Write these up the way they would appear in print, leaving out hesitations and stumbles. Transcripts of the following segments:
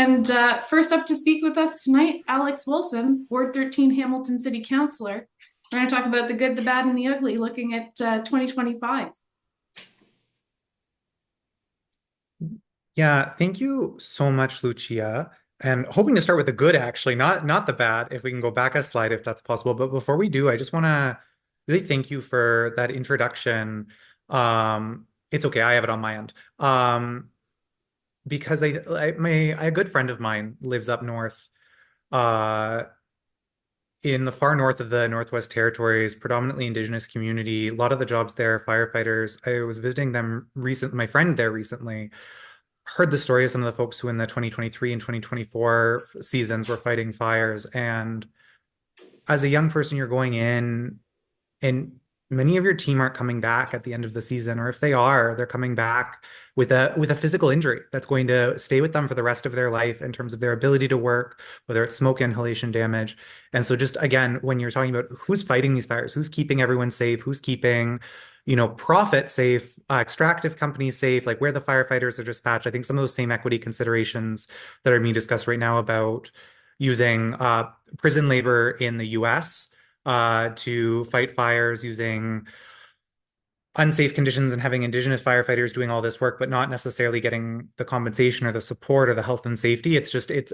And first up to speak with us tonight, Alex Wilson, Ward 13 Hamilton City Councillor. We're going to talk about the good, the bad, and the ugly, looking at 2025. Yeah, thank you so much, Lucia. And hoping to start with the good, actually, not the bad, if we can go back a slide if that's possible. But before we do, I just want to really thank you for that introduction. It's okay, I have it on my end. Because a good friend of mine lives up north, uh, in the far north of the Northwest Territories, predominantly Indigenous community. A lot of the jobs there, firefighters. I was visiting them recently, my friend there recently. Heard the story of some of the folks who in the 2023 and 2024 seasons were fighting fires. And as a young person, you're going in and many of your team aren't coming back at the end of the season, or if they are, they're coming back with a physical injury that's going to stay with them for the rest of their life in terms of their ability to work, whether it's smoke inhalation damage. And so just again, when you're talking about who's fighting these fires, who's keeping everyone safe, who's keeping, profit safe, extractive companies safe, like where the firefighters are dispatched, I think some of those same equity considerations that are being discussed right now about using prison labor in the US to fight fires using unsafe conditions and having Indigenous firefighters doing all this work, but not necessarily getting the compensation or the support or the health and safety.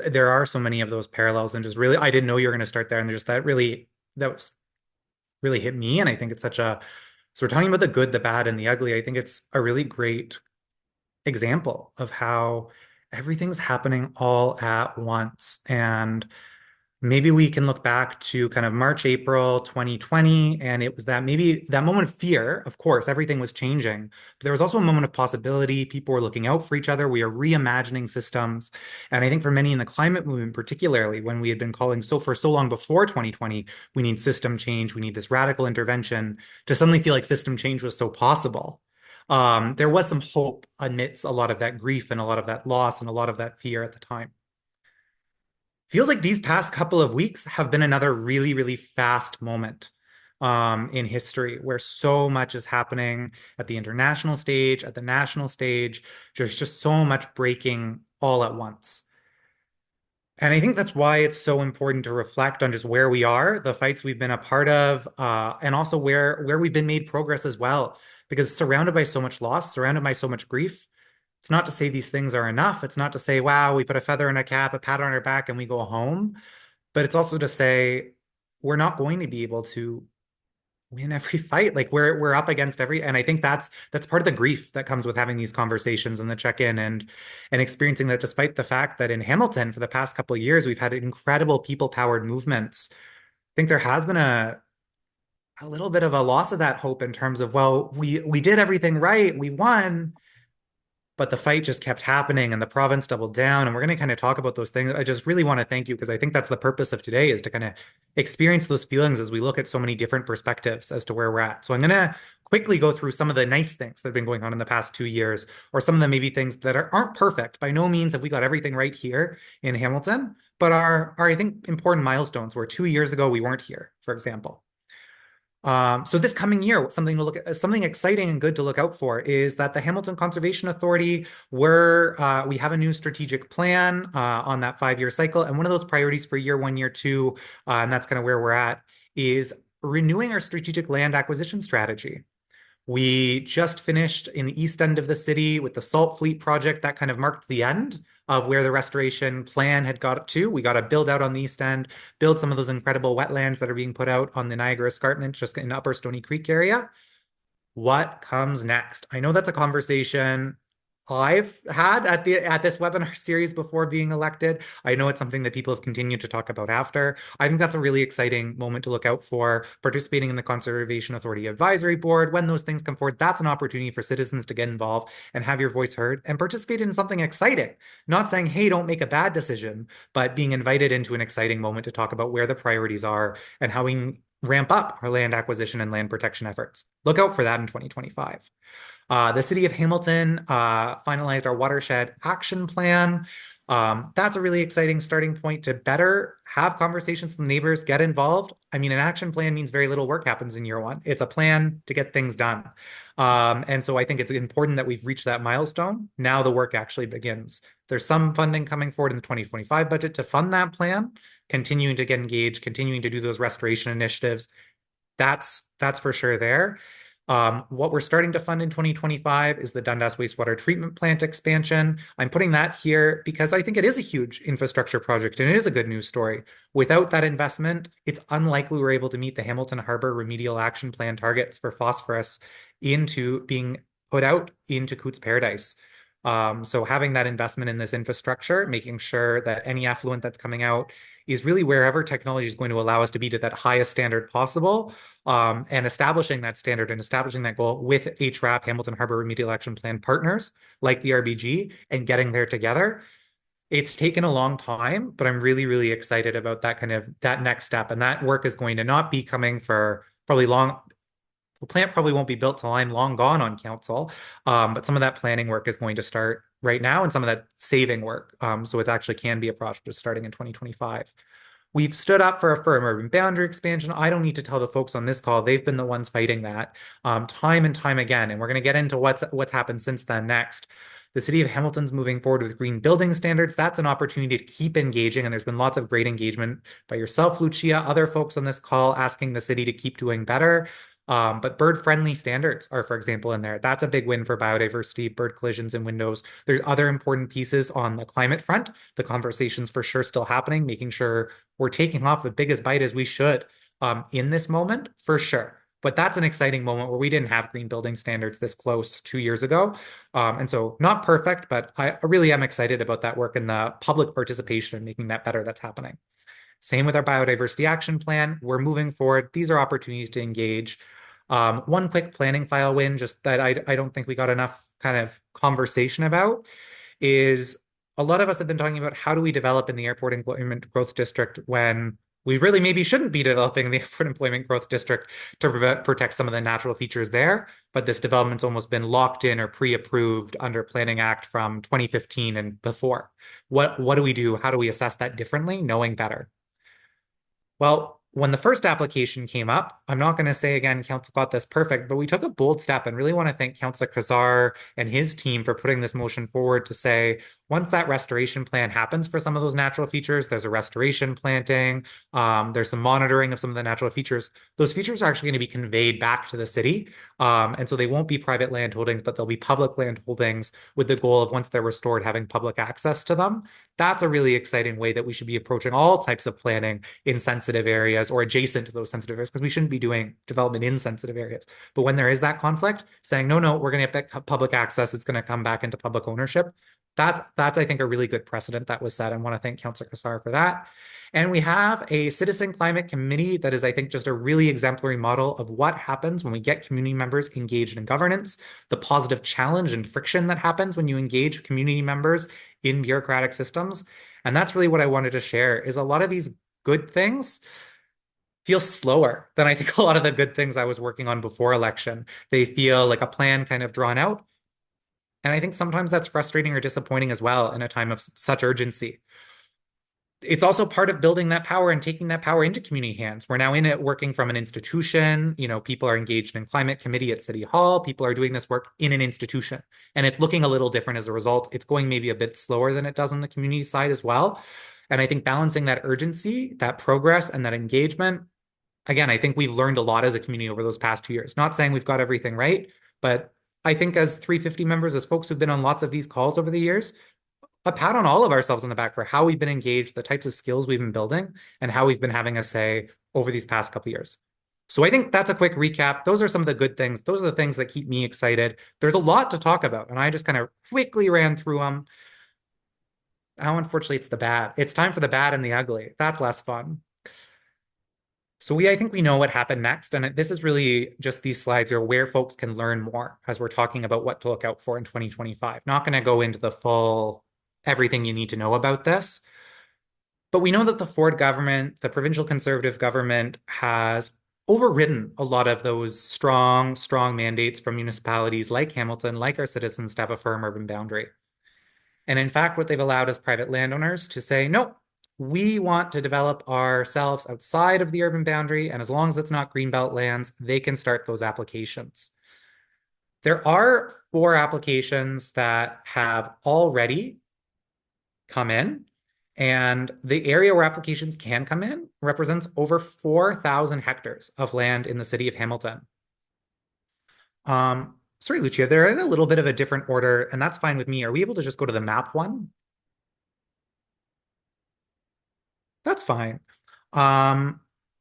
There are so many of those parallels and just really, I didn't know you were going to start there. And just that was really hit me. And I think it's so we're talking about the good, the bad, and the ugly. I think it's a really great example of how everything's happening all at once. And maybe we can look back to kind of March, April 2020, and it was that maybe that moment of fear. Of course, everything was changing, but there was also a moment of possibility. People were looking out for each other. We are reimagining systems. And I think for many in the climate movement, particularly when we had been calling for so long before 2020, we need system change, we need this radical intervention, to suddenly feel like system change was so possible. There was some hope amidst a lot of that grief and a lot of that loss and a lot of that fear at the time. Feels like these past couple of weeks have been another really, really fast moment in history where so much is happening at the international stage, at the national stage. There's just so much breaking all at once. And I think that's why it's so important to reflect on just where we are, the fights we've been a part of, and also where we've been made progress as well. Because surrounded by so much loss, surrounded by so much grief, it's not to say these things are enough. It's not to say, wow, we put a feather in a cap, a pat on our back, and we go home. But it's also to say we're not going to be able to win every fight. Like we're up against and I think that's part of the grief that comes with having these conversations and the check-in and experiencing that despite the fact that in Hamilton for the past couple of years we've had incredible people-powered movements. I think there has been a little bit of a loss of that hope in terms of, well, we did everything right, we won, but the fight just kept happening and the province doubled down. And we're going to kind of talk about those things. I just really want to thank you because I think that's the purpose of today is to kind of experience those feelings as we look at so many different perspectives as to where we're at. So I'm going to quickly go through some of the nice things that have been going on in the past 2 years, or some of the maybe things that aren't perfect. By no means have we got everything right here in Hamilton, but are I think important milestones where 2 years ago we weren't here, for example. So this coming year, something exciting and good to look out for is that the Hamilton Conservation Authority, we have a new strategic plan on that 5-year cycle. And one of those priorities for year one, year two, and that's kind of where we're at, is renewing our strategic land acquisition strategy. We just finished in the east end of the city with the Salt Fleet project. That kind of marked the end of where the restoration plan had got to. We got to build out on the east end, build some of those incredible wetlands that are being put out on the Niagara Escarpment, just in Upper Stony Creek area. What comes next? I know that's a conversation I've had at this webinar series before being elected. I know it's something that people have continued to talk about after. I think that's a really exciting moment to look out for. Participating in the Conservation Authority Advisory Board, when those things come forward, that's an opportunity for citizens to get involved and have your voice heard and participate in something exciting. Not saying, hey, don't make a bad decision, but being invited into an exciting moment to talk about where the priorities are and how we ramp up our land acquisition and land protection efforts. Look out for that in 2025. The City of Hamilton finalized our watershed action plan. That's a really exciting starting point to better have conversations with neighbors, get involved. I mean, an action plan means very little work happens in year one. It's a plan to get things done. And so I think it's important that we've reached that milestone. Now the work actually begins. There's some funding coming forward in the 2025 budget to fund that plan, continuing to get engaged, continuing to do those restoration initiatives. That's for sure there. What we're starting to fund in 2025 is the Dundas wastewater treatment plant expansion. I'm putting that here because I think it is a huge infrastructure project and it is a good news story. Without that investment, it's unlikely we're able to meet the Hamilton Harbor Remedial Action Plan targets for phosphorus into being put out into Cootes Paradise. So having that investment in this infrastructure, making sure that any effluent that's coming out is really wherever technology is going to allow us to be to that highest standard possible, and establishing that standard and establishing that goal with HRAP, Hamilton Harbor Remedial Action Plan partners like the RBG, and getting there together. It's taken a long time, but I'm really, really excited about that next step. And that work is going to not be coming for probably long. The plant probably won't be built till I'm long gone on council, but some of that planning work is going to start right now and some of that saving work. So it actually can be a project just starting in 2025. We've stood up for a firm urban boundary expansion. I don't need to tell the folks on this call. They've been the ones fighting that time and time again. And we're going to get into what's happened since then next. The city of Hamilton's moving forward with green building standards. That's an opportunity to keep engaging. And there's been lots of great engagement by yourself, Lucia, other folks on this call asking the city to keep doing better. But bird-friendly standards are, for example, in there. That's a big win for biodiversity, bird collisions in windows. There's other important pieces on the climate front. The conversation's for sure still happening, making sure we're taking off the biggest bite as we should in this moment, for sure. But that's an exciting moment where we didn't have green building standards this close 2 years ago. And so not perfect, but I really am excited about that work and the public participation in making that better that's happening. Same with our biodiversity action plan. We're moving forward. These are opportunities to engage. One quick planning file win, just that I don't think we got enough kind of conversation about, is a lot of us have been talking about how do we develop in the Airport Employment Growth District when we really maybe shouldn't be developing in the Airport Employment Growth District to protect some of the natural features there. But this development's almost been locked in or pre-approved under Planning Act from 2015 and before. What do we do? How do we assess that differently, knowing better? Well, when the first application came up, I'm not going to say again, council got this perfect, but we took a bold step and really want to thank Councillor Kazar and his team for putting this motion forward to say, once that restoration plan happens for some of those natural features, there's a restoration planting, there's some monitoring of some of the natural features. Those features are actually going to be conveyed back to the city. And so they won't be private land holdings, but they'll be public land holdings with the goal of once they're restored, having public access to them. That's a really exciting way that we should be approaching all types of planning in sensitive areas or adjacent to those sensitive areas, because we shouldn't be doing development in sensitive areas. But when there is that conflict, saying, no, we're going to get public access, it's going to come back into public ownership. That's I think, a really good precedent that was set. I want to thank Councillor Kassar for that. And we have a citizen climate committee that is, I think, just a really exemplary model of what happens when we get community members engaged in governance, the positive challenge and friction that happens when you engage community members in bureaucratic systems. And that's really what I wanted to share, is a lot of these good things feel slower than I think a lot of the good things I was working on before election. They feel like a plan kind of drawn out. And I think sometimes that's frustrating or disappointing as well in a time of such urgency. It's also part of building that power and taking that power into community hands. We're now in it working from an institution. People are engaged in climate committee at City Hall. People are doing this work in an institution. And it's looking a little different as a result. It's going maybe a bit slower than it does on the community side as well. And I think balancing that urgency, that progress, and that engagement, again, I think we've learned a lot as a community over those past 2 years. Not saying we've got everything right, but I think as 350 members, as folks who've been on lots of these calls over the years, a pat on all of ourselves on the back for how we've been engaged, the types of skills we've been building, and how we've been having a say over these past couple of years. So I think that's a quick recap. Those are some of the good things. Those are the things that keep me excited. There's a lot to talk about, and I just kind of quickly ran through them. Now, unfortunately, it's the bad. It's time for the bad and the ugly. That's less fun. So I think we know what happened next. And this is really just, these slides are where folks can learn more as we're talking about what to look out for in 2025. Not going to go into the full everything you need to know about this. But we know that the Ford government, the provincial Conservative government, has overridden a lot of those strong mandates from municipalities like Hamilton, like our citizens, to have a firm urban boundary. And in fact, what they've allowed is private landowners to say, no, we want to develop ourselves outside of the urban boundary, and as long as it's not greenbelt lands, they can start those applications. There are 4 applications that have already come in, and the area where applications can come in represents over 4,000 hectares of land in the city of Hamilton. Sorry, Lucia, they're in a little bit of a different order, and that's fine with me. Are we able to just go to the map one? That's fine. Yeah,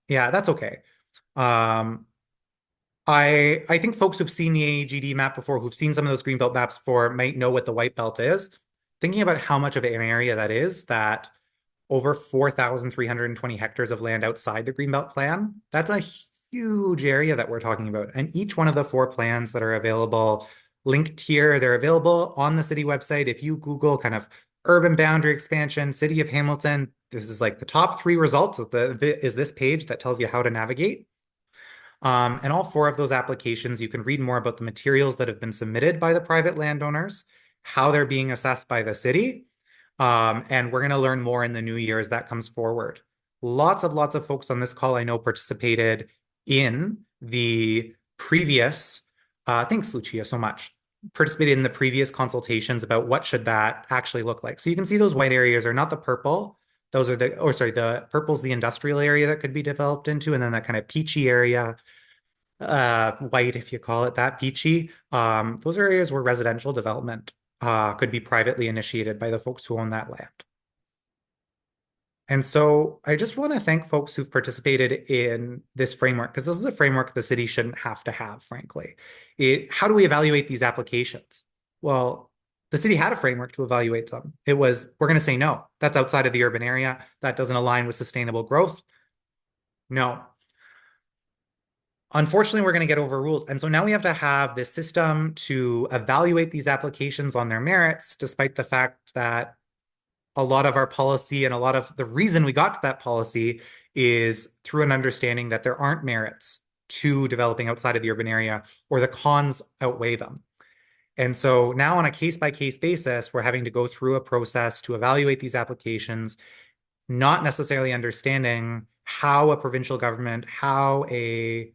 that's okay. Um, I think folks who've seen the AAGD map before, who've seen some of those greenbelt maps before, might know what the white belt is. Thinking about how much of an area that is, that over 4,320 hectares of land outside the greenbelt plan, that's a huge area that we're talking about. And each one of the 4 plans that are available linked here, they're available on the city website. If you Google kind of urban boundary expansion, city of Hamilton, this is like the top 3 results is this page that tells you how to navigate. And all 4 of those applications, you can read more about the materials that have been submitted by the private landowners, how they're being assessed by the city. And we're going to learn more in the new year as that comes forward. Lots of folks on this call I know participated in the previous, thanks Lucia so much, participated in the previous consultations about what should that actually look like. So you can see those white areas are not the purple. Those are the purple's the industrial area that could be developed into, and then that kind of peachy area, white, if you call it that, peachy. Those are areas where residential development could be privately initiated by the folks who own that land. And so I just want to thank folks who've participated in this framework, because this is a framework the city shouldn't have to have, frankly. How do we evaluate these applications? Well, the city had a framework to evaluate them. It was, we're going to say no, that's outside of the urban area. That doesn't align with sustainable growth. No. Unfortunately, we're going to get overruled. And so now we have to have this system to evaluate these applications on their merits, despite the fact that a lot of our policy and a lot of the reason we got to that policy is through an understanding that there aren't merits to developing outside of the urban area, or the cons outweigh them. And so now on a case-by-case basis, we're having to go through a process to evaluate these applications, not necessarily understanding how a provincial government, how a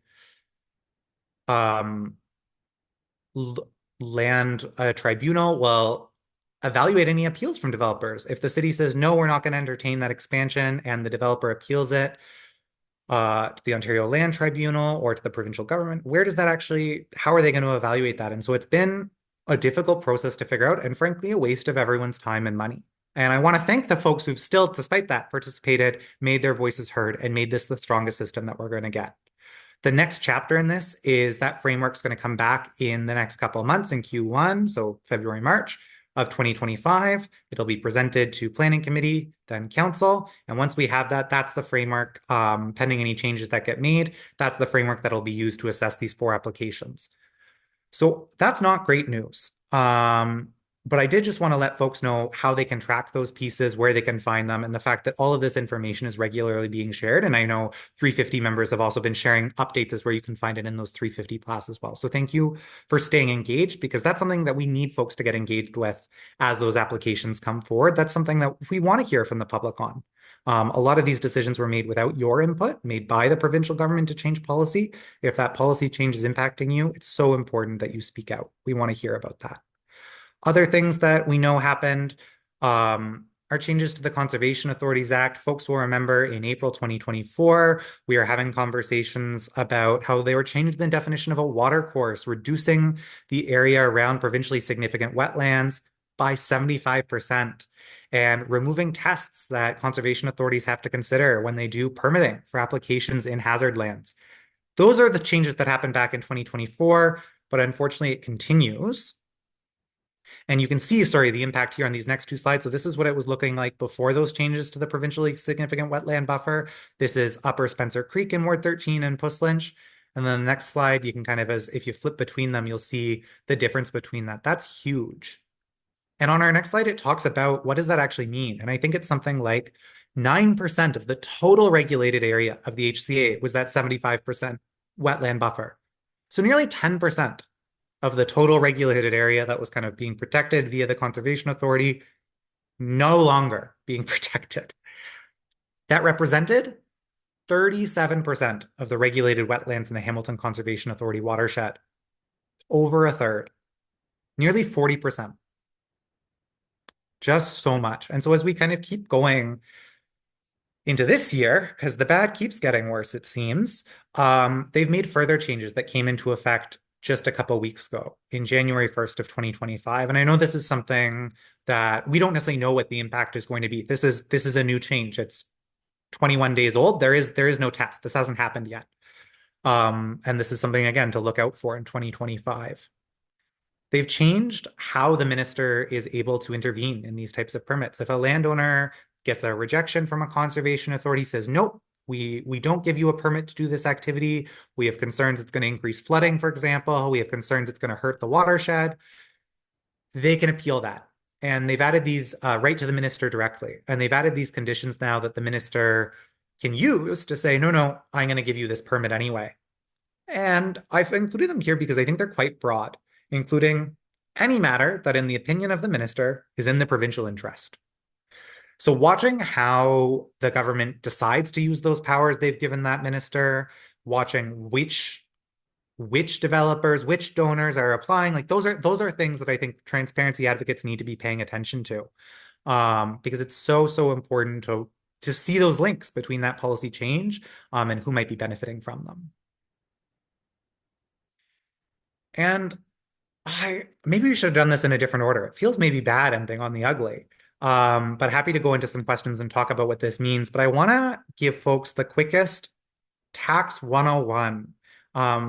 land tribunal will evaluate any appeals from developers. If the city says, no, we're not going to entertain that expansion, and the developer appeals it to the Ontario Land Tribunal or to the provincial government, where does that actually, how are they going to evaluate that? And so it's been a difficult process to figure out, and frankly, a waste of everyone's time and money. And I want to thank the folks who've still, despite that, participated, made their voices heard, and made this the strongest system that we're going to get. The next chapter in this is that framework's going to come back in the next couple of months in Q1, so February, March of 2025. It'll be presented to Planning Committee, then Council. And once we have that, that's the framework, pending any changes that get made, that's the framework that'll be used to assess these 4 applications. So that's not great news. But I did just want to let folks know how they can track those pieces, where they can find them, and the fact that all of this information is regularly being shared. And I know 350 members have also been sharing updates as where you can find it in those 350 plus as well. So thank you for staying engaged, because that's something that we need folks to get engaged with as those applications come forward. That's something that we want to hear from the public on. A lot of these decisions were made without your input, made by the provincial government to change policy. If that policy change is impacting you, it's so important that you speak out. We want to hear about that. Other things that we know happened are changes to the Conservation Authorities Act. Folks will remember in April 2024, we are having conversations about how they were changing the definition of a watercourse, reducing the area around provincially significant wetlands by 75%, and removing tests that conservation authorities have to consider when they do permitting for applications in hazard lands. Those are the changes that happened back in 2024, but unfortunately it continues. And you can see, the impact here on these next 2 slides. So this is what it was looking like before those changes to the provincially significant wetland buffer. This is Upper Spencer Creek in Ward 13 and Puss Lynch. And then the next slide, you can kind of, if you flip between them, you'll see the difference between that. That's huge. And on our next slide, it talks about what does that actually mean? And I think it's something like 9% of the total regulated area of the HCA was that 75% wetland buffer. So nearly 10% of the total regulated area that was kind of being protected via the Conservation Authority, no longer being protected. That represented 37% of the regulated wetlands in the Hamilton Conservation Authority watershed. Over a third, nearly 40%. Just so much. And so as we kind of keep going into this year, because the bad keeps getting worse, it seems, they've made further changes that came into effect just a couple weeks ago in January 1st of 2025. And I know this is something that we don't necessarily know what the impact is going to be. This is a new change. It's 21 days old. There is no test. This hasn't happened yet. And this is something, again, to look out for in 2025. They've changed how the minister is able to intervene in these types of permits. If a landowner gets a rejection from a conservation authority, says, nope, we don't give you a permit to do this activity. We have concerns it's going to increase flooding, for example. We have concerns it's going to hurt the watershed. They can appeal that. And they've added these right to the minister directly. And they've added these conditions now that the minister can use to say, no, I'm going to give you this permit anyway. And I've included them here because I think they're quite broad, including any matter that, in the opinion of the minister, is in the provincial interest. So watching how the government decides to use those powers they've given that minister, watching which developers, which donors are applying, like those are things that I think transparency advocates need to be paying attention to, because it's so important to see those links between that policy change and who might be benefiting from them. And maybe we should have done this in a different order. It feels maybe bad ending on the ugly. But happy to go into some questions and talk about what this means. But I want to give folks the quickest tax 101,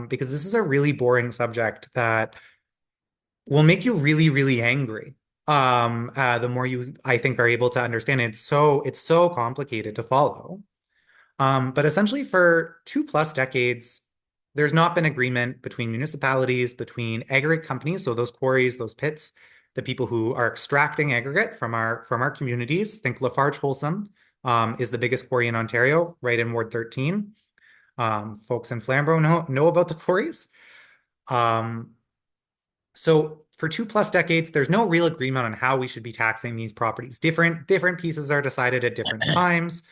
because this is a really boring subject that will make you really angry. The more you, I think, are able to understand it. It's so complicated to follow. But essentially for 2+ decades, there's not been agreement between municipalities, between aggregate companies, so those quarries, those pits, the people who are extracting aggregate from our communities. Think Lafarge Wholesome is the biggest quarry in Ontario, right in Ward 13. Folks in Flamborough know about the quarries. So for 2+ decades, there's no real agreement on how we should be taxing these properties. Different pieces are decided at different times.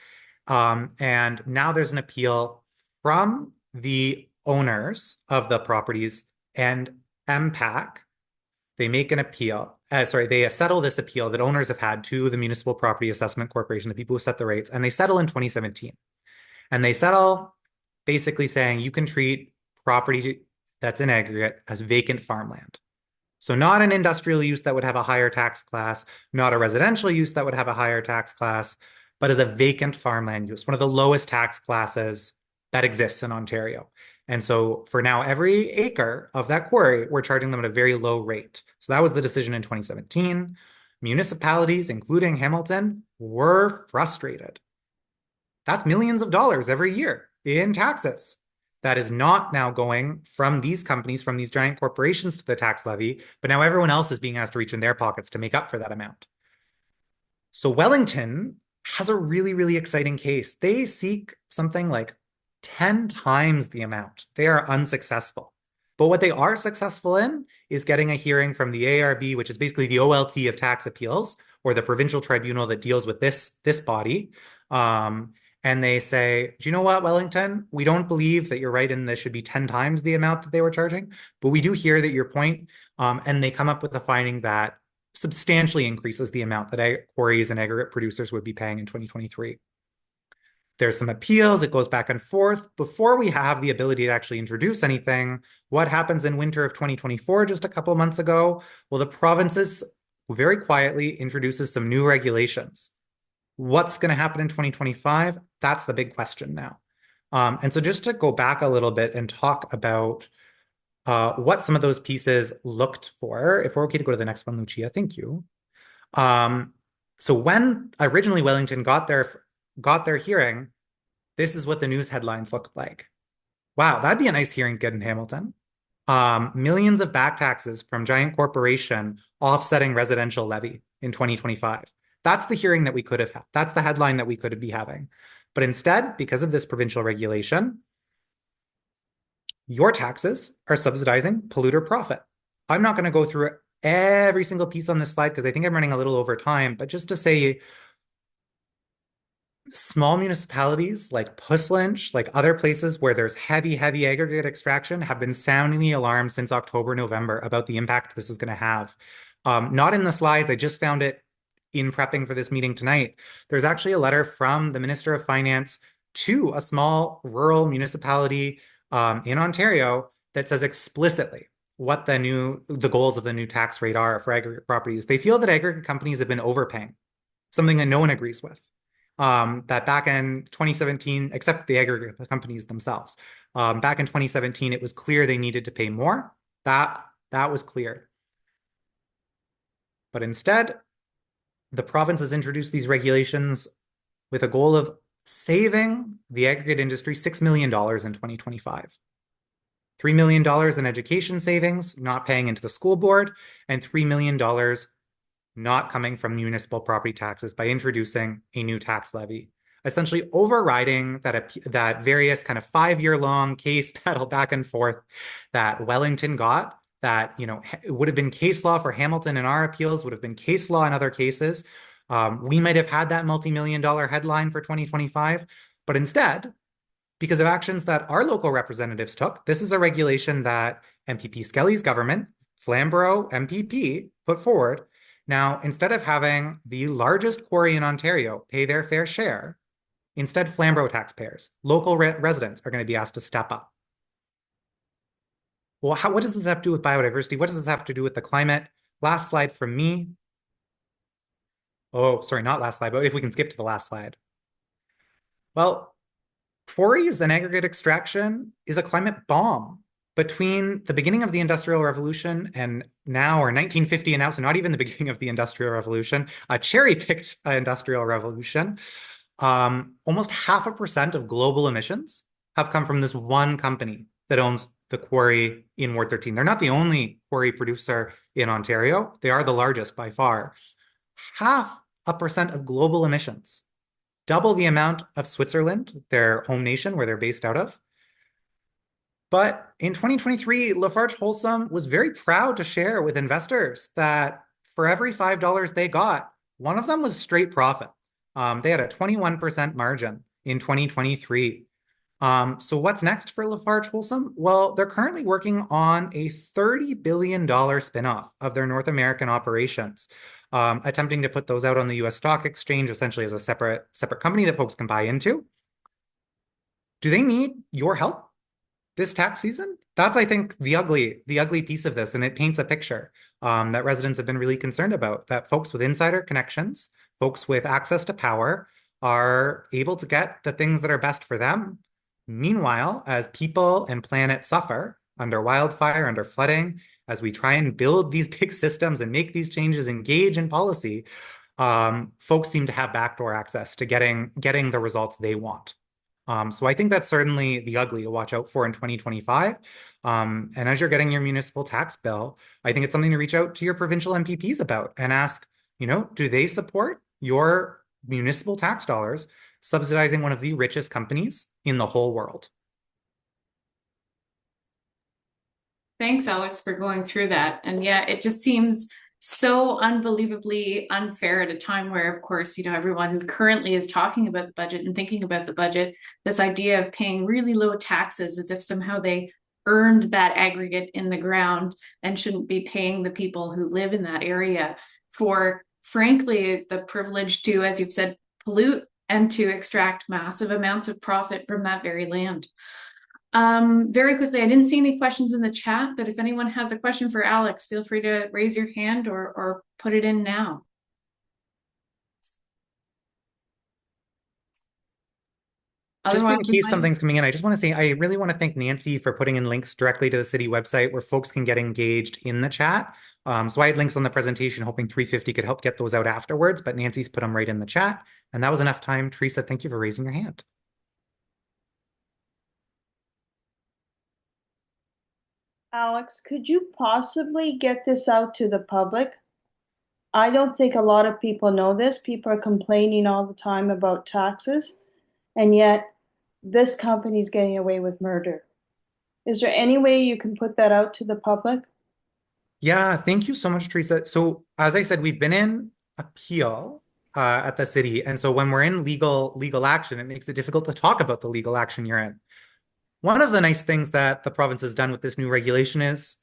And now there's an appeal from the owners of the properties and MPAC. They make an appeal. They settle this appeal that owners have had to the Municipal Property Assessment Corporation, the people who set the rates, and they settle in 2017. And they settle basically saying you can treat property that's in aggregate as vacant farmland. So not an industrial use that would have a higher tax class, not a residential use that would have a higher tax class, but as a vacant farmland use, one of the lowest tax classes that exists in Ontario. And so for now, every acre of that quarry, we're charging them at a very low rate. So that was the decision in 2017. Municipalities, including Hamilton, were frustrated. That's millions of dollars every year in taxes. That is not now going from these companies, from these giant corporations to the tax levy, but now everyone else is being asked to reach in their pockets to make up for that amount. So Wellington has a really exciting case. They seek something like 10 times the amount. They are unsuccessful. But what they are successful in is getting a hearing from the ARB, which is basically the OLT of tax appeals, or the provincial tribunal that deals with this body. And they say, do you know what, Wellington? We don't believe that you're right and this should be 10 times the amount that they were charging, but we do hear that your point. And they come up with a finding that substantially increases the amount that quarries and aggregate producers would be paying in 2023. There's some appeals, it goes back and forth. Before we have the ability to actually introduce anything, what happens in winter of 2024, just a couple months ago? Well, the provinces very quietly introduces some new regulations. What's going to happen in 2025? That's the big question now. And so just to go back a little bit and talk about what some of those pieces looked for, if we're okay to go to the next one, Lucia, thank you. So when originally Wellington got their hearing, this is what the news headlines looked like. Wow, that'd be a nice hearing to get in Hamilton. Millions of back taxes from giant corporation offsetting residential levy in 2025. That's the hearing that we could have had. That's the headline that we could be having. But instead, because of this provincial regulation, your taxes are subsidizing polluter profit. I'm not going to go through every single piece on this slide because I think I'm running a little over time, but just to say Small municipalities like Puslinch, like other places where there's heavy, heavy aggregate extraction, have been sounding the alarm since October, November about the impact this is going to have. Not in the slides, I just found it in prepping for this meeting tonight. There's actually a letter from the Minister of Finance to a small rural municipality in Ontario that says explicitly what the goals of the new tax rate are for aggregate properties. They feel that aggregate companies have been overpaying, something that no one agrees with. That back in 2017, except the aggregate companies themselves, back in 2017, it was clear they needed to pay more. That was clear. But instead, the province has introduced these regulations with a goal of saving the aggregate industry $6 million in 2025. $3 million in education savings, not paying into the school board, and $3 million not coming from municipal property taxes by introducing a new tax levy, essentially overriding that various kind of 5-year long case battle back and forth that Wellington got. That, it would have been case law for Hamilton in our appeals, would have been case law in other cases. We might have had that multi-million-dollar headline for 2025, but instead, because of actions that our local representatives took, this is a regulation that MPP Skelly's government, Flamborough MPP, put forward. Now, instead of having the largest quarry in Ontario pay their fair share, instead Flamborough taxpayers, local residents, are going to be asked to step up. Well, what does this have to do with biodiversity? What does this have to do with the climate? Last slide from me. Oh, sorry, not last slide, but if we can skip to the last slide. Well, quarries and aggregate extraction is a climate bomb. Between the beginning of the Industrial Revolution and now, or 1950 and now, so not even the beginning of the Industrial Revolution, a cherry-picked Industrial Revolution, almost 0.5% of global emissions have come from this one company that owns the quarry in Ward 13. They're not the only quarry producer in Ontario. They are the largest by far. 0.5% of global emissions, double the amount of Switzerland, their home nation where they're based out of. But in 2023, Lafarge Holcim was very proud to share with investors that for every $5 they got, one of them was straight profit. They had a 21% margin in 2023. So what's next for Lafarge Holcim? Well, they're currently working on a $30 billion spinoff of their North American operations, attempting to put those out on the US Stock Exchange, essentially as a separate company that folks can buy into. Do they need your help this tax season? That's, I think, the ugly piece of this, and it paints a picture that residents have been really concerned about, that folks with insider connections, folks with access to power are able to get the things that are best for them. Meanwhile, as people and planet suffer under wildfire, under flooding, as we try and build these big systems and make these changes, engage in policy, folks seem to have backdoor access to getting the results they want. So I think that's certainly the ugly to watch out for in 2025. And as you're getting your municipal tax bill, I think it's something to reach out to your provincial MPPs about and ask, do they support your municipal tax dollars subsidizing one of the richest companies in the whole world? Thanks, Alex, for going through that. And yeah, it just seems so unbelievably unfair at a time where, of course, everyone currently is talking about the budget and thinking about the budget. This idea of paying really low taxes as if somehow they earned that aggregate in the ground and shouldn't be paying the people who live in that area for, frankly, the privilege to, as you've said, pollute and to extract massive amounts of profit from that very land. Very quickly, I didn't see any questions in the chat, but if anyone has a question for Alex, feel free to raise your hand or put it in now. Just in Otherwise, case something's coming in, I just want to say I really want to thank Nancy for putting in links directly to the city website where folks can get engaged in the chat. So I had links on the presentation, hoping 350 could help get those out afterwards, but Nancy's put them right in the chat. And that was enough time. Teresa, thank you for raising your hand. Alex, could you possibly get this out to the public? I don't think a lot of people know this. People are complaining all the time about taxes, and yet this company's getting away with murder. Is there any way you can put that out to the public? Yeah, thank you so much, Teresa. So as I said, we've been in appeal at the city. And so when we're in legal action, it makes it difficult to talk about the legal action you're in. One of the nice things that the province has done with this new regulation is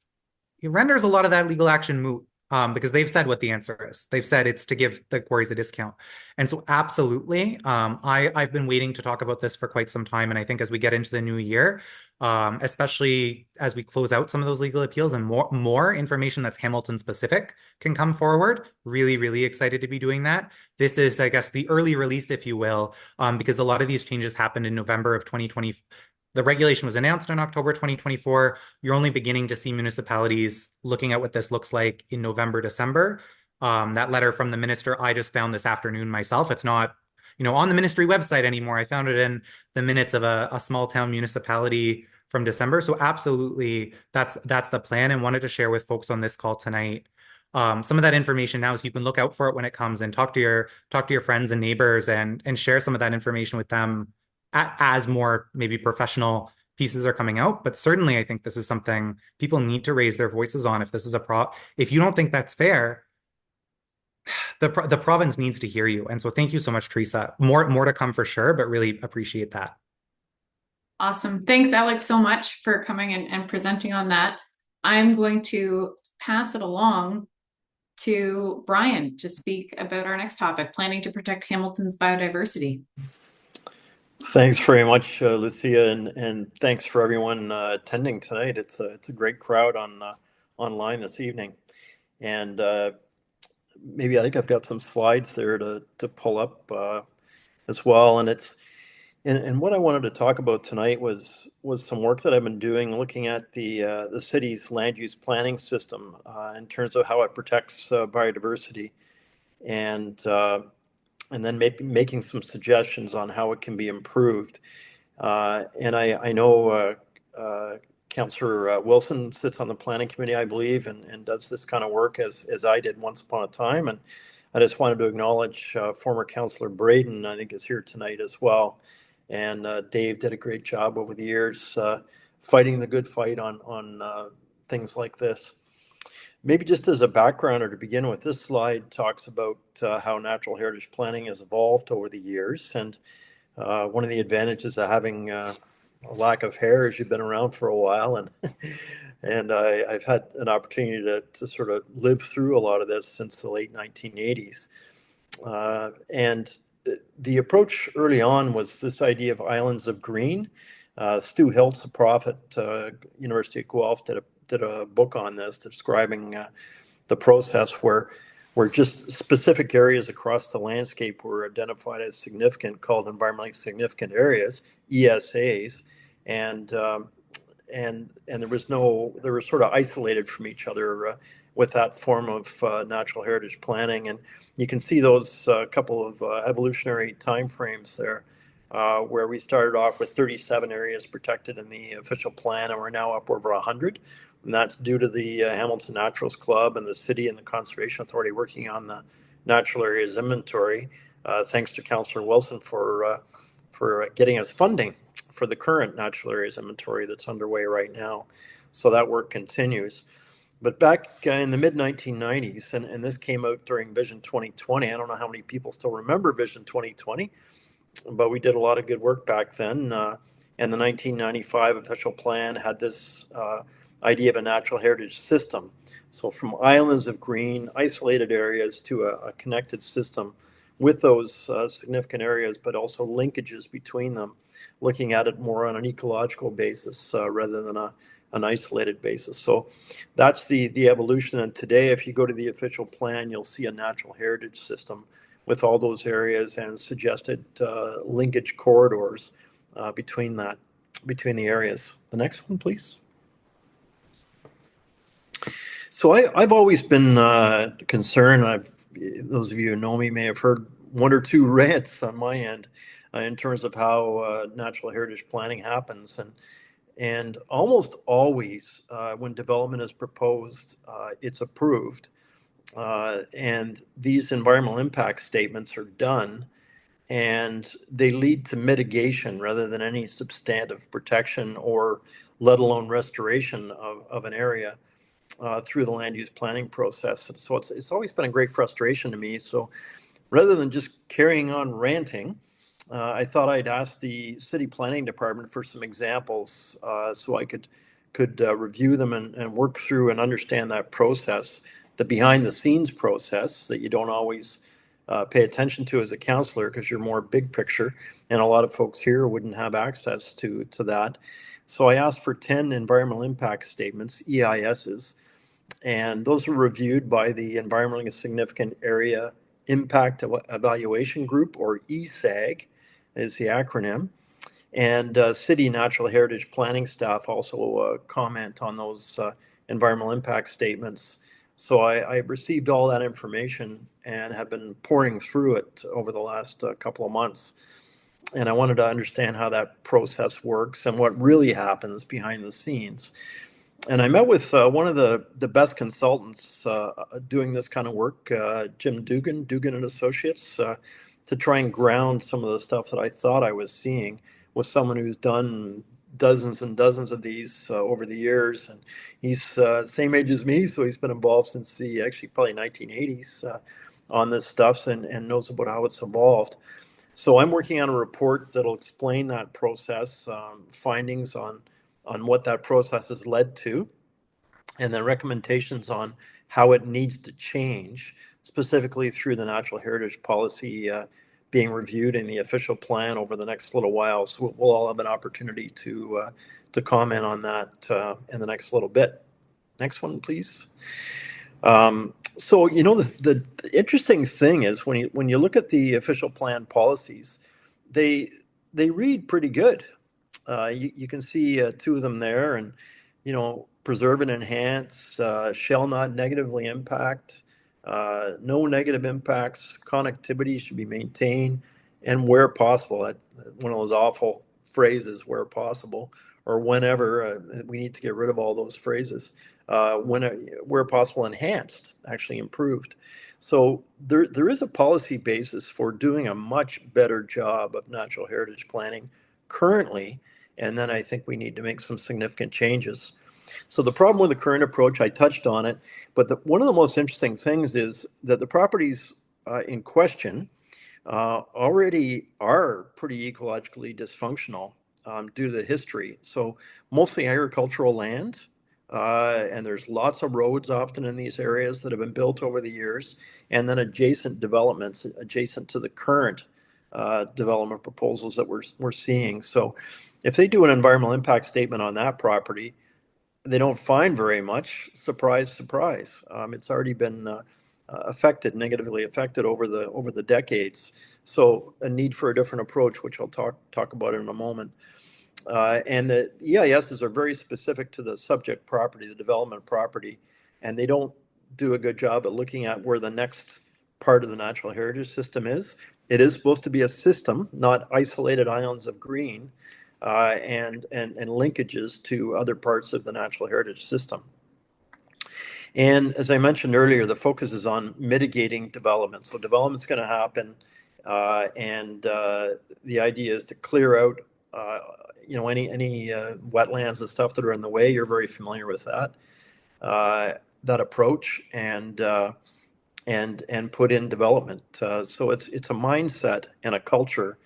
it renders a lot of that legal action moot, because they've said what the answer is. They've said it's to give the quarries a discount. And so absolutely, I've been waiting to talk about this for quite some time. And I think as we get into the new year, especially as we close out some of those legal appeals and more information that's Hamilton specific can come forward, really, really excited to be doing that. This is, I guess, the early release, if you will, because a lot of these changes happened in November of 2020. The regulation was announced in October 2024. You're only beginning to see municipalities looking at what this looks like in November, December. That letter from the minister, I just found this afternoon myself. It's not, on the ministry website anymore. I found it in the minutes of a small town municipality from December. So absolutely, that's the plan, and wanted to share with folks on this call tonight some of that information now, so you can look out for it when it comes, and talk to your friends and neighbors, and share some of that information with them as more maybe professional pieces are coming out. But certainly, I think this is something people need to raise their voices on. If this is if you don't think that's fair, the province needs to hear you. And so thank you so much, Teresa. More to come for sure, but really appreciate that. Awesome. Thanks, Alex, so much for coming and presenting on that. I'm going to pass it along to Brian to speak about our next topic, planning to protect Hamilton's biodiversity. Thanks very much, Lucia, and thanks for everyone attending tonight. It's a great crowd online this evening, and maybe I think I've got some slides there to pull up as well. And what I wanted to talk about tonight was some work that I've been doing, looking at the city's land use planning system in terms of how it protects biodiversity, and then making some suggestions on how it can be improved. And I know Councillor Wilson sits on the planning committee, I believe, and does this kind of work as I did once upon a time. And I just wanted to acknowledge former Councillor Braden, I think is here tonight as well. And Dave did a great job over the years fighting the good fight on things like this. Maybe just as a background, or to begin with, this slide talks about how natural heritage planning has evolved over the years. And one of the advantages of having a lack of hair is you've been around for a while. And I've had an opportunity to sort of live through a lot of this since the late 1980s. And the approach early on was this idea of islands of green. Stu Hiltz, a prof at University of Guelph, did a book on this describing the process where just specific areas across the landscape were identified as significant, called environmentally significant areas, ESAs, and they were sort of isolated from each other with that form of natural heritage planning. And you can see those couple of evolutionary timeframes there, where we started off with 37 areas protected in the official plan, and we're now up over 100. And that's due to the Hamilton Naturals Club and the city and the Conservation Authority working on the natural areas inventory. Thanks to Councillor Wilson for getting us funding for the current natural areas inventory that's underway right now. So that work continues. But back in the mid-1990s, and this came out during Vision 2020. I don't know how many people still remember Vision 2020, but we did a lot of good work back then. And the 1995 official plan had this idea of a natural heritage system. So from islands of green, isolated areas, to a connected system with those significant areas, but also linkages between them, looking at it more on an ecological basis rather than an isolated basis. So that's the evolution. And today, if you go to the official plan, you'll see a natural heritage system with all those areas and suggested linkage corridors between the areas. The next one, please. So I've always been concerned. Those of you who know me may have heard one or two rants on my end in terms of how natural heritage planning happens, and almost always when development is proposed, it's approved, and these environmental impact statements are done, and they lead to mitigation rather than any substantive protection or let alone restoration of an area. Through the land use planning process. So it's always been a great frustration to me. So rather than just carrying on ranting, I thought I'd ask the city planning department for some examples so I could review them and work through and understand that process, the behind the scenes process that you don't always pay attention to as a councillor because you're more big picture, and a lot of folks here wouldn't have access to that. So I asked for 10 environmental impact statements, EISs, and those were reviewed by the Environmentally Significant Area Impact Evaluation Group, or ESAG is the acronym. And city natural heritage planning staff also comment on those environmental impact statements. So I received all that information and have been pouring through it over the last couple of months. And I wanted to understand how that process works and what really happens behind the scenes. And I met with one of the best consultants doing this kind of work, Jim Dugan and Associates, to try and ground some of the stuff that I thought I was seeing with someone who's done dozens and dozens of these over the years. And he's same age as me, so he's been involved since the actually probably 1980s on this stuff and knows about how it's evolved. So I'm working on a report that'll explain that process, findings on what that process has led to, and then recommendations on how it needs to change, specifically through the natural heritage policy being reviewed in the official plan over the next little while. So we'll all have an opportunity to comment on that in the next little bit. Next one, please. So the interesting thing is when you look at the official plan policies, they read pretty good. You can see two of them there, and preserve and enhance, shall not negatively impact, no negative impacts, connectivity should be maintained, and where possible, one of those awful phrases, where possible, or whenever, we need to get rid of all those phrases, where possible, enhanced, actually improved. So there is a policy basis for doing a much better job of natural heritage planning currently, and then I think we need to make some significant changes. So the problem with the current approach, I touched on it, but one of the most interesting things is that the properties in question already are pretty ecologically dysfunctional due to the history. So mostly agricultural land, and there's lots of roads often in these areas that have been built over the years, and then adjacent developments adjacent to the current development proposals that we're seeing. So if they do an environmental impact statement on that property, they don't find very much. Surprise, surprise. It's already been negatively affected over the decades. So a need for a different approach, which I'll talk about in a moment. And the EISs are very specific to the subject property, the development property, and they don't do a good job at looking at where the next part of the natural heritage system is. It is supposed to be a system, not isolated islands of green. And linkages to other parts of the natural heritage system. And as I mentioned earlier, the focus is on mitigating development. So development's going to happen, and the idea is to clear out, any wetlands and stuff that are in the way. You're very familiar with that approach, and put in development. So it's a mindset and a culture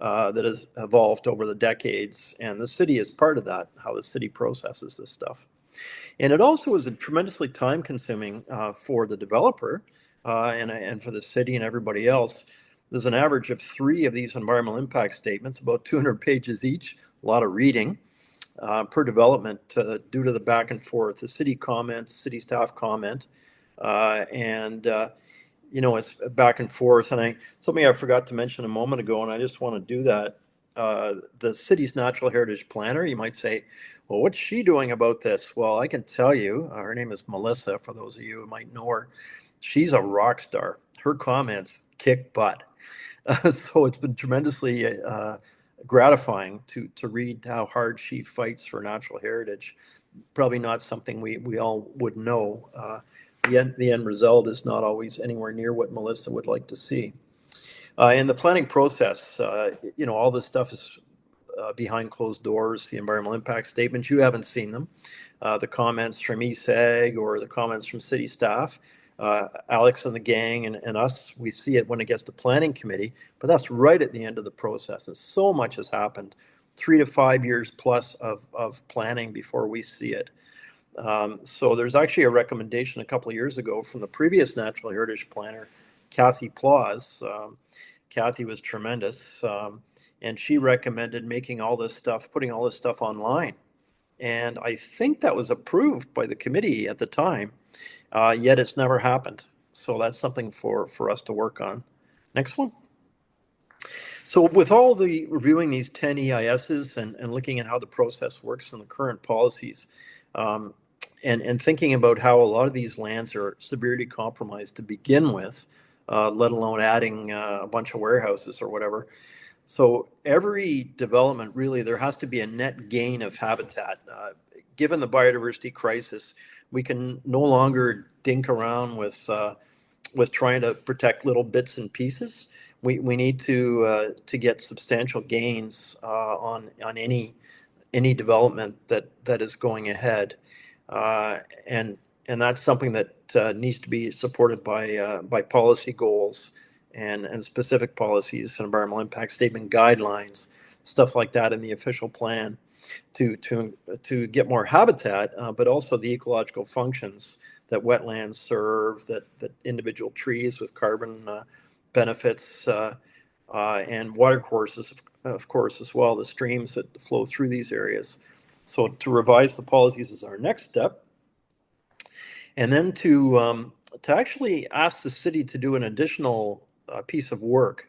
that has evolved over the decades, and the city is part of that, how the city processes this stuff. And it also is a tremendously time-consuming for the developer and for the city and everybody else. There's an average of 3 of these environmental impact statements, about 200 pages each, a lot of reading per development due to the back and forth. The city comments, city staff comment, and it's back and forth. And something I forgot to mention a moment ago, and I just want to do that. The city's natural heritage planner, you might say, well, what's she doing about this? Well, I can tell you, her name is Melissa, for those of you who might know her. She's a rock star. Her comments kick butt. So it's been tremendously gratifying to read how hard she fights for natural heritage. Probably not something we all would know. The end result is not always anywhere near what Melissa would like to see. In the planning process, all this stuff is behind closed doors. The environmental impact statements, you haven't seen them. The comments from ESAG or the comments from city staff, Alex and the gang and us, we see it when it gets to planning committee, but that's right at the end of the process. And so much has happened, 3 to 5 years plus of planning before we see it. So there's actually a recommendation a couple of years ago from the previous natural heritage planner, Kathy Plaus. Kathy was tremendous. And she recommended making all this stuff, putting all this stuff online. And I think that was approved by the committee at the time, yet it's never happened. So that's something for us to work on. Next one. So with all the reviewing these 10 EISs and looking at how the process works and the current policies, and thinking about how a lot of these lands are severely compromised to begin with, let alone adding a bunch of warehouses or whatever. So every development, really, there has to be a net gain of habitat. Given the biodiversity crisis, we can no longer dink around with trying to protect little bits and pieces. We need to get substantial gains on any development that is going ahead, and that's something that needs to be supported by policy goals and specific policies and environmental impact statement guidelines, stuff like that in the official plan to get more habitat, but also the ecological functions that wetlands serve, that individual trees with carbon benefits, and water courses, of course, as well, the streams that flow through these areas. So to revise the policies is our next step. And then to actually ask the city to do an additional piece of work.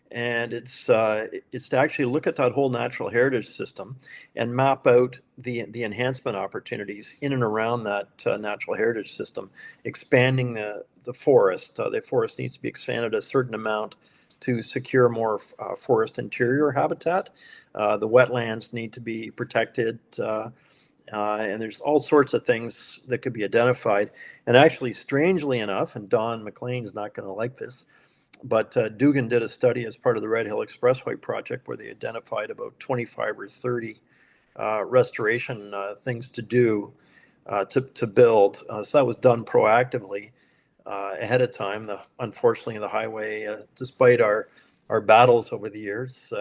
And it's to actually look at that whole natural heritage system and map out the enhancement opportunities in and around that natural heritage system, expanding the forest. The forest needs to be expanded a certain amount to secure more forest interior habitat. The wetlands need to be protected. And there's all sorts of things that could be identified. And actually, strangely enough, and Don McLean's not going to like this, but Dugan did a study as part of the Red Hill Expressway project where they identified about 25 or 30 restoration things to do to build. So that was done proactively ahead of time. Unfortunately, the highway, despite our battles over the years,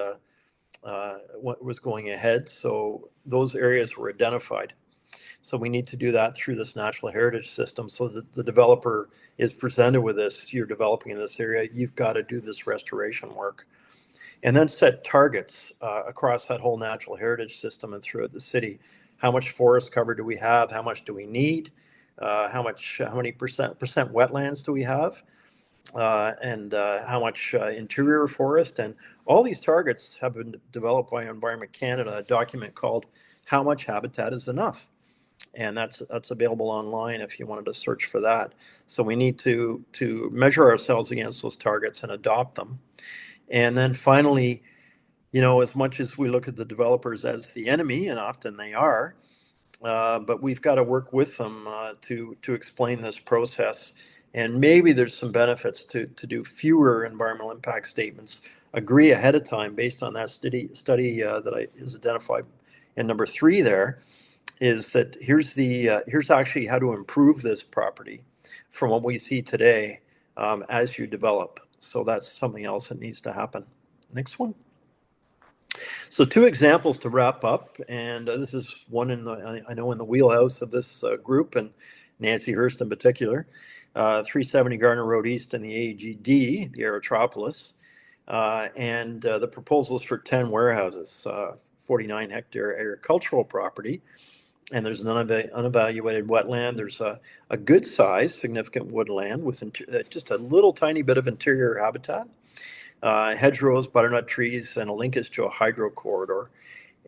what was going ahead. So those areas were identified. So we need to do that through this natural heritage system so that the developer is presented with this. You're developing in this area, you've got to do this restoration work. And then set targets across that whole natural heritage system and throughout the city. How much forest cover do we have? How much do we need? How many percent wetlands do we have? And how much interior forest? And all these targets have been developed by Environment Canada, a document called How Much Habitat is Enough? And that's available online if you wanted to search for that. So we need to measure ourselves against those targets and adopt them. And then finally, as much as we look at the developers as the enemy, and often they are, but we've got to work with them to explain this process. And maybe there's some benefits to do fewer environmental impact statements, agree ahead of time based on that study that is identified in number 3 there, is that here's actually how to improve this property from what we see today as you develop. So that's something else that needs to happen. Next one. So 2 examples to wrap up, and this is one in the wheelhouse of this group and Nancy Hurst in particular. 370 Gardner Road East in the AGD, the Aerotropolis, and the proposals for 10 warehouses, 49 hectare agricultural property. And there's an unevaluated wetland. There's a good size, significant woodland with just a little tiny bit of interior habitat, hedgerows, butternut trees, and a linkage to a hydro corridor.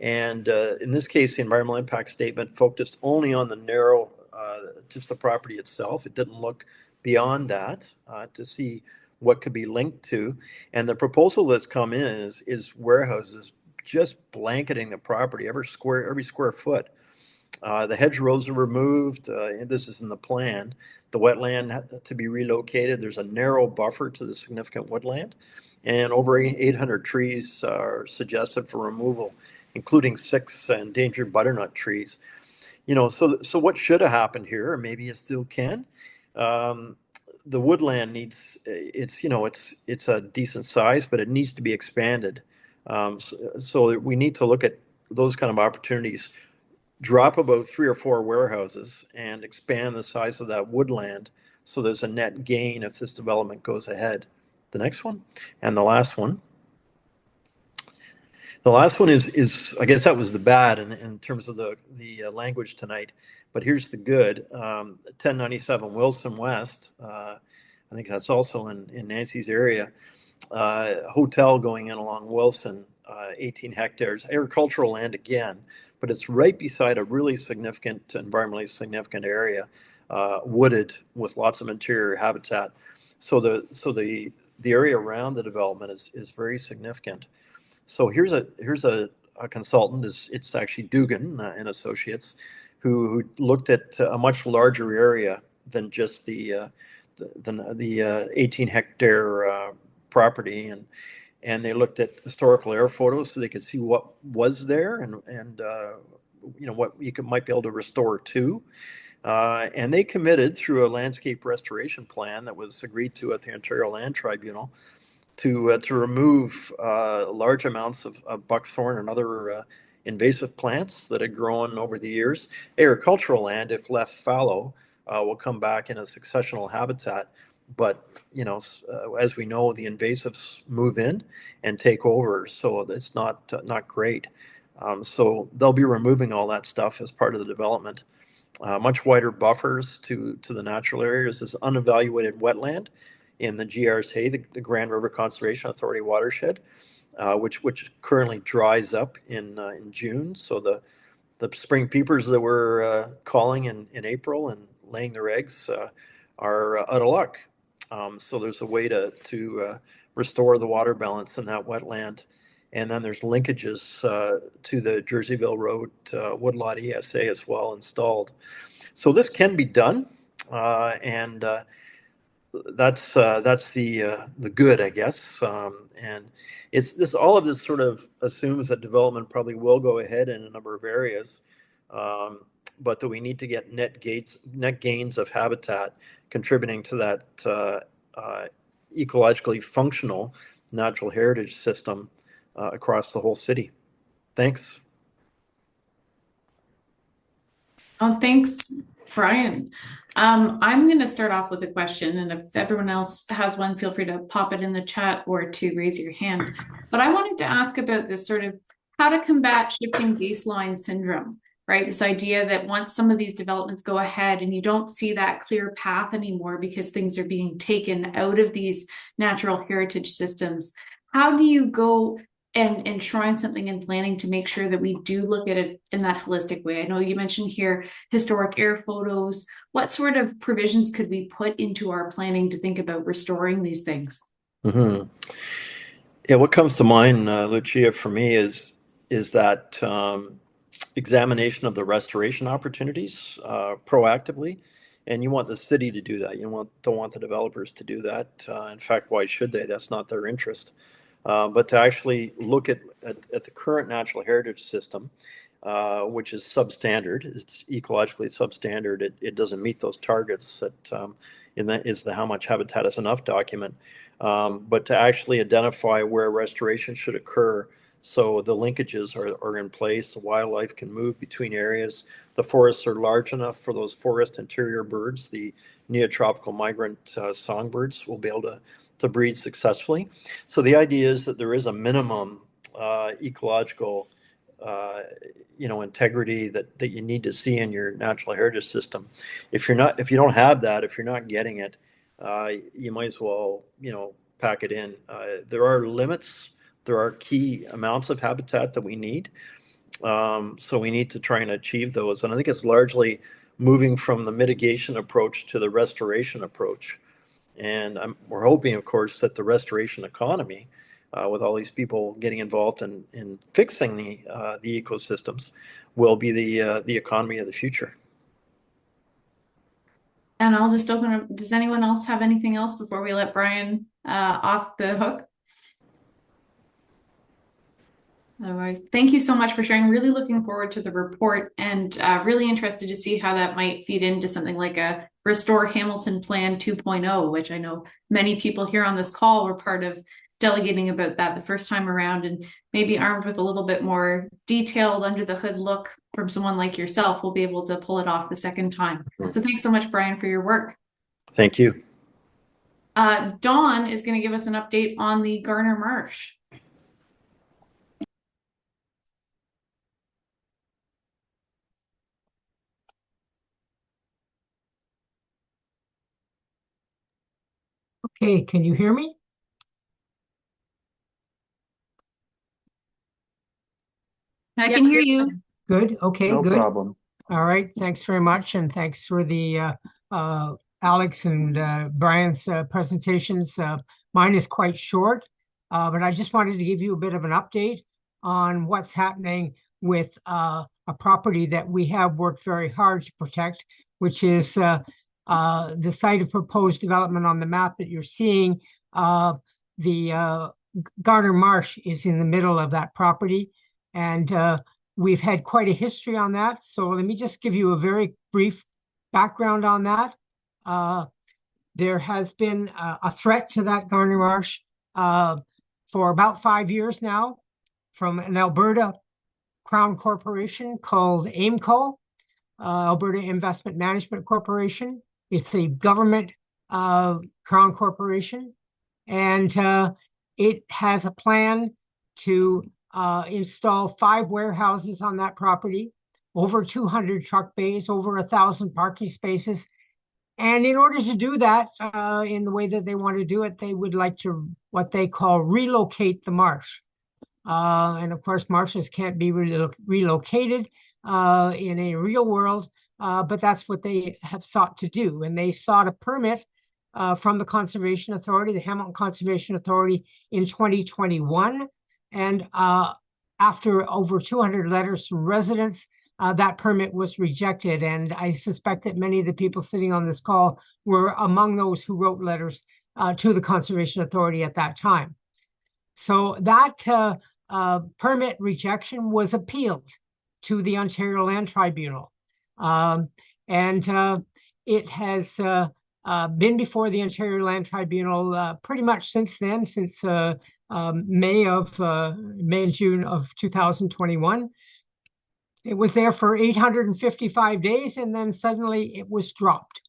And in this case, the environmental impact statement focused only on the narrow, just the property itself. It didn't look beyond that to see what could be linked to. And the proposal that's come in is warehouses just blanketing the property, every square foot. The hedgerows are removed. And this is in the plan. The wetland had to be relocated. There's a narrow buffer to the significant woodland, and over 800 trees are suggested for removal, including 6 endangered butternut trees. So what should have happened here, or maybe it still can, the woodland needs, it's a decent size, but it needs to be expanded. So we need to look at those kind of opportunities, drop about 3 or 4 warehouses and expand the size of that woodland so there's a net gain if this development goes ahead. The next one, and the last one. The last one is I guess that was the bad in terms of the language tonight, but here's the good. 1097 Wilson West, I think that's also in Nancy's area. Hotel going in along Wilson, 18 hectares, agricultural land again, but it's right beside a really significant, environmentally significant area, wooded with lots of interior habitat. So the area around the development is very significant. So here's a consultant. It's actually Dugan and Associates, who looked at a much larger area than just the 18 hectare property, and they looked at historical air photos so they could see what was there and what you might be able to restore too. And they committed through a landscape restoration plan that was agreed to at the Ontario Land Tribunal to remove large amounts of buckthorn and other invasive plants that had grown over the years. Agricultural land, if left fallow, will come back in a successional habitat. But as we know, the invasives move in and take over, so it's not great. So they'll be removing all that stuff as part of the development. Much wider buffers to the natural areas. This unevaluated wetland in the GRSA, the Grand River Conservation Authority watershed, which currently dries up in June. So the spring peepers that were calling in April and laying their eggs are out of luck. So there's a way to restore the water balance in that wetland. And then there's linkages to the Jerseyville Road Woodlot ESA as well installed. So this can be done, and that's the good, I guess. And all of this sort of assumes that development probably will go ahead in a number of areas, but that we need to get net gains of habitat contributing to that ecologically functional natural heritage system across the whole city. Thanks. Oh, thanks, Brian. I'm going to start off with a question, and if everyone else has one, feel free to pop it in the chat or to raise your hand. But I wanted to ask about this sort of how to combat shifting baseline syndrome, right? This idea that once some of these developments go ahead and you don't see that clear path anymore because things are being taken out of these natural heritage systems, how do you go and enshrine something in planning to make sure that we do look at it in that holistic way? I know you mentioned here historic air photos. What sort of provisions could we put into our planning to think about restoring these things? Mm-hmm. Yeah, what comes to mind, Lucia, for me is that examination of the restoration opportunities proactively. And you want the city to do that. You don't want the developers to do that. In fact, why should they? That's not their interest. But to actually look at the current natural heritage system, which is substandard, it's ecologically substandard. It doesn't meet those targets that is the how much habitat is enough document. But to actually identify where restoration should occur, so the linkages are in place, the wildlife can move between areas, the forests are large enough for those forest interior birds, the neotropical migrant songbirds will be able to breed successfully. So the idea is that there is a minimum ecological integrity that you need to see in your natural heritage system. If you don't have that, if you're not getting it, you might as well pack it in. There are limits. There are key amounts of habitat that we need. So we need to try and achieve those. And I think it's largely moving from the mitigation approach to the restoration approach. And we're hoping, of course, that the restoration economy, with all these people getting involved in fixing the ecosystems, will be the economy of the future. And I'll just open up. Does anyone else have anything else before we let Brian off the hook? All right. Thank you so much for sharing. Really looking forward to the report and really interested to see how that might feed into something like a Restore Hamilton Plan 2.0, which I know many people here on this call were part of delegating about that the first time around, and maybe armed with a little bit more detailed under the hood look from someone like yourself, we'll be able to pull it off the second time. So thanks so much, Brian, for your work. Thank you. Dawn is going to give us an update on the Garner Marsh. Okay, can you hear me? I can hear you. Good, okay, No good. problem. All right, thanks very much, and thanks for the Alex and Brian's presentations. Mine is quite short, but I just wanted to give you a bit of an update on what's happening with a property that we have worked very hard to protect, which is the site of proposed development on the map that you're seeing. The Garner Marsh is in the middle of that property, and we've had quite a history on that. So let me just give you a very brief background on that. There has been a threat to that Garner Marsh for about 5 years now from an Alberta Crown Corporation called AIMCO, Alberta Investment Management Corporation. It's a government Crown Corporation, and it has a plan to install 5 warehouses on that property, over 200 truck bays, over 1,000 parking spaces. And in order to do that, in the way that they want to do it, they would like to, what they call, relocate the marsh. And of course, marshes can't be relocated in a real world, but that's what they have sought to do. And they sought a permit from the Conservation Authority, the Hamilton Conservation Authority, in 2021. And after over 200 letters from residents, that permit was rejected. And I suspect that many of the people sitting on this call were among those who wrote letters to the Conservation Authority at that time. So that permit rejection was appealed to the Ontario Land Tribunal. And it has been before the Ontario Land Tribunal pretty much since then, since May and June of 2021. It was there for 855 days, and then suddenly it was dropped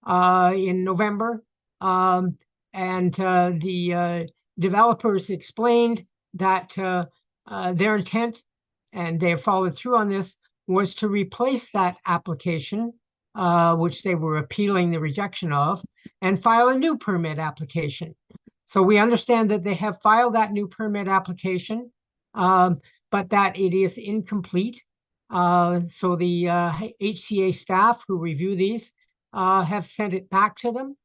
in November. And the developers explained that their intent, and they have followed through on this, was to replace that application, which they were appealing the rejection of, and file a new permit application. So we understand that they have filed that new permit application, but that it is incomplete. So the HCA staff who review these have sent it back to them.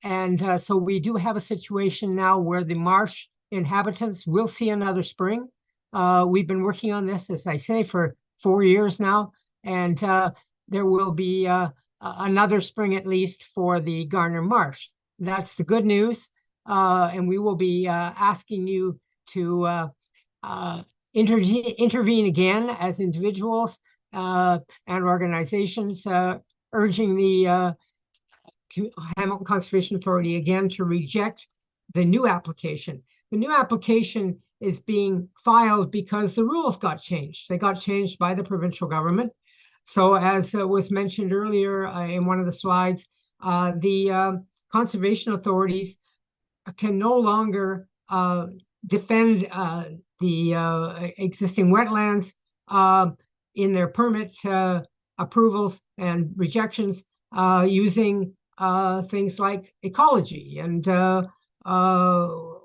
And so we do have a situation now where the marsh inhabitants will see another spring. We've been working on this, as I say, for 4 years now, and there will be another spring at least for the Garner Marsh. That's the good news, and we will be asking you to intervene again as individuals and organizations, urging the Hamilton Conservation Authority again to reject the new application. The new application is being filed because the rules got changed. They got changed by the provincial government. So as was mentioned earlier in one of the slides, the conservation authorities can no longer defend the existing wetlands in their permit approvals and rejections using things like ecology and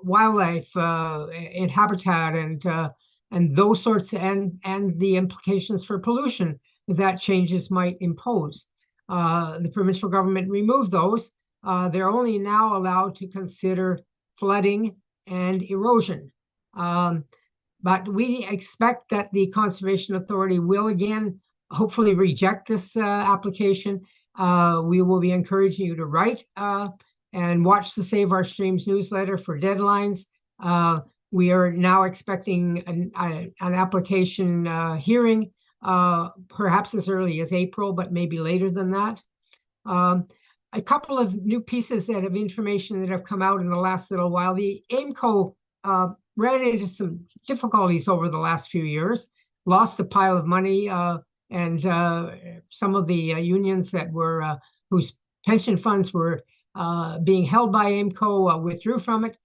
wildlife and habitat and those sorts, and the implications for pollution that changes might impose. The provincial government removed those. They're only now allowed to consider flooding and erosion. But we expect that the Conservation Authority will again hopefully reject this application. We will be encouraging you to write and watch the Save Our Streams newsletter for deadlines. We are now expecting an application hearing, perhaps as early as April, but maybe later than that. A couple of new pieces of information that have come out in the last little while. The AIMCO ran into some difficulties over the last few years, lost a pile of money, and some of the unions that were whose pension funds were being held by AIMCO withdrew from it.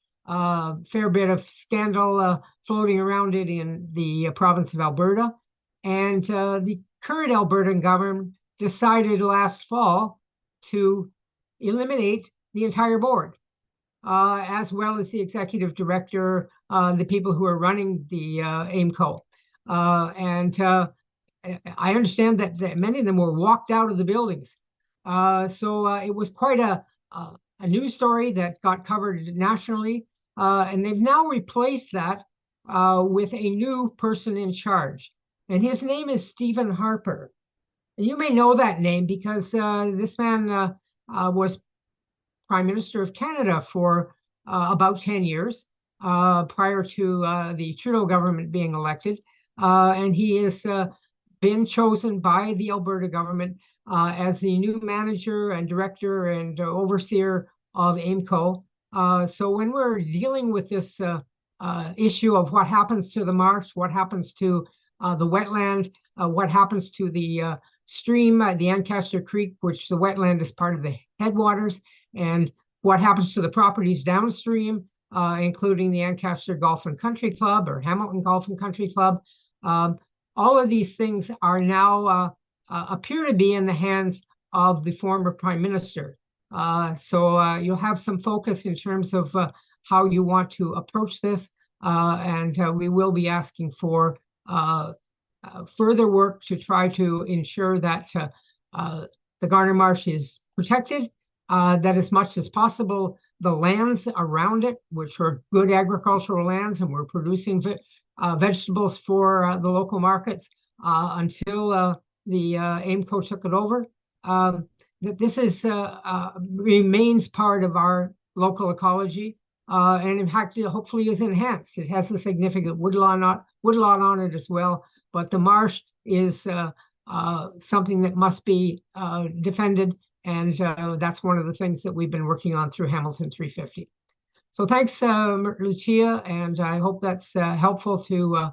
Fair bit of scandal floating around it in the province of Alberta. And the current Albertan government decided last fall to eliminate the entire board, as well as the executive director, the people who are running the AIMCO. And I understand that many of them were walked out of the buildings. So it was quite a news story that got covered nationally. And they've now replaced that with a new person in charge. And his name is Stephen Harper. And you may know that name because this man was Prime Minister of Canada for about 10 years prior to the Trudeau government being elected. And he has been chosen by the Alberta government as the new manager and director and overseer of AIMCO. So when we're dealing with this issue of what happens to the marsh, what happens to the wetland, what happens to the stream, the Ancaster Creek, which the wetland is part of the headwaters, and what happens to the properties downstream, including the Ancaster Golf and Country Club or Hamilton Golf and Country Club. All of these things are now appear to be in the hands of the former Prime Minister. So you'll have some focus in terms of how you want to approach this, and we will be asking for further work to try to ensure that the Garner Marsh is protected, that as much as possible the lands around it, which are good agricultural lands, and we're producing vegetables for the local markets until the AIMCO took it over, that this is remains part of our local ecology, and in fact, it hopefully is enhanced. It has a significant woodlot on it as well, but the marsh is something that must be defended, and that's one of the things that we've been working on through Hamilton 350. So thanks, Lucia, and I hope that's helpful to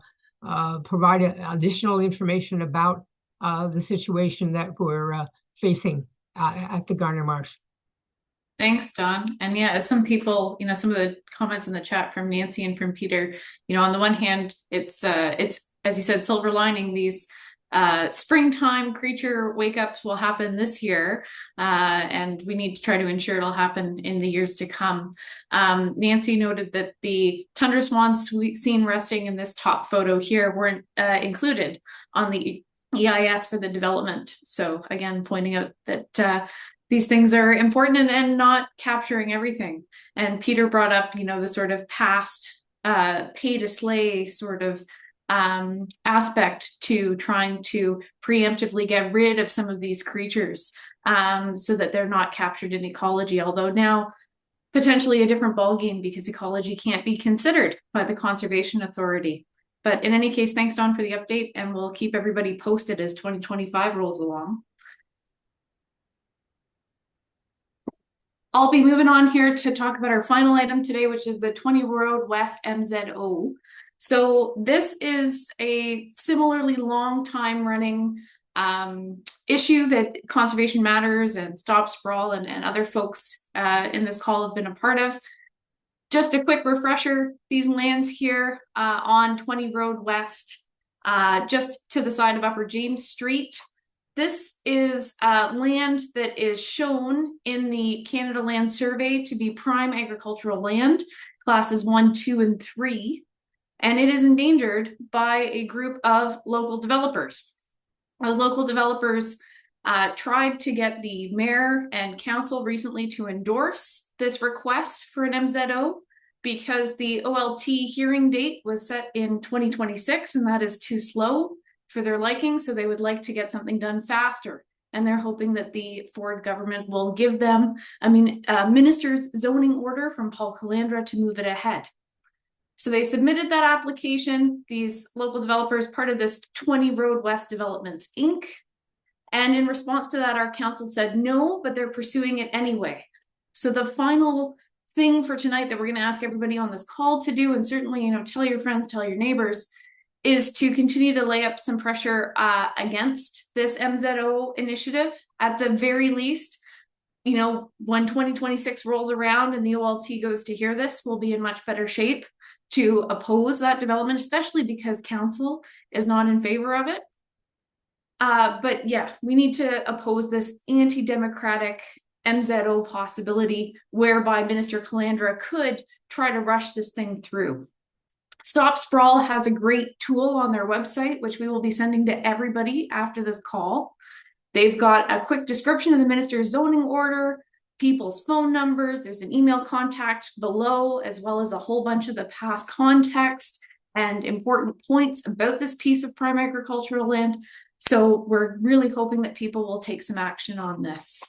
provide additional information about the situation that we're facing at the Garner Marsh. Thanks, Don. And yeah, as some people, some of the comments in the chat from Nancy and from Peter, on the one hand, it's as you said, silver lining. These springtime creature wake-ups will happen this year, and we need to try to ensure it'll happen in the years to come. Nancy noted that the tundra swans seen resting in this top photo here weren't included on the EIS for the development. So again, pointing out that these things are important and not capturing everything. And Peter brought up, the sort of past pay to slay sort of aspect to trying to preemptively get rid of some of these creatures so that they're not captured in ecology, although now potentially a different ballgame because ecology can't be considered by the Conservation Authority. But in any case, thanks, Don, for the update, and we'll keep everybody posted as 2025 rolls along. I'll be moving on here to talk about our final item today, which is the 20 Road West MZO. So this is a similarly long time running issue that Conservation Matters and Stop Sprawl and other folks in this call have been a part of. Just a quick refresher, these lands here on 20 Road West, just to the side of Upper James Street. This is land that is shown in the Canada Land Survey to be prime agricultural land, classes 1, 2, and 3. And it is endangered by a group of local developers. Those local developers tried to get the mayor and council recently to endorse this request for an MZO because the OLT hearing date was set in 2026, and that is too slow for their liking, so they would like to get something done faster. And they're hoping that the Ford government will give them, a minister's zoning order from Paul Calandra to move it ahead. So they submitted that application, these local developers, part of this 20 Road West Developments, Inc. And in response to that, our council said no, but they're pursuing it anyway. So the final thing for tonight that we're going to ask everybody on this call to do, and certainly, tell your friends, tell your neighbors, is to continue to lay up some pressure against this MZO initiative. At the very least, when 2026 rolls around and the OLT goes to hear this, we'll be in much better shape to oppose that development, especially because council is not in favor of it. But yeah, we need to oppose this anti-democratic MZO possibility whereby Minister Calandra could try to rush this thing through. Stop Sprawl has a great tool on their website, which we will be sending to everybody after this call. They've got a quick description of the minister's zoning order, people's phone numbers. There's an email contact below, as well as a whole bunch of the past context and important points about this piece of prime agricultural land. So we're really hoping that people will take some action on this.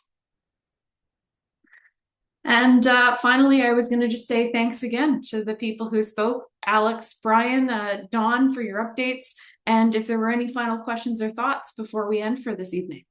And finally, I was going to just say thanks again to the people who spoke, Alex, Brian, Dawn, for your updates. And if there were any final questions or thoughts before we end for this evening.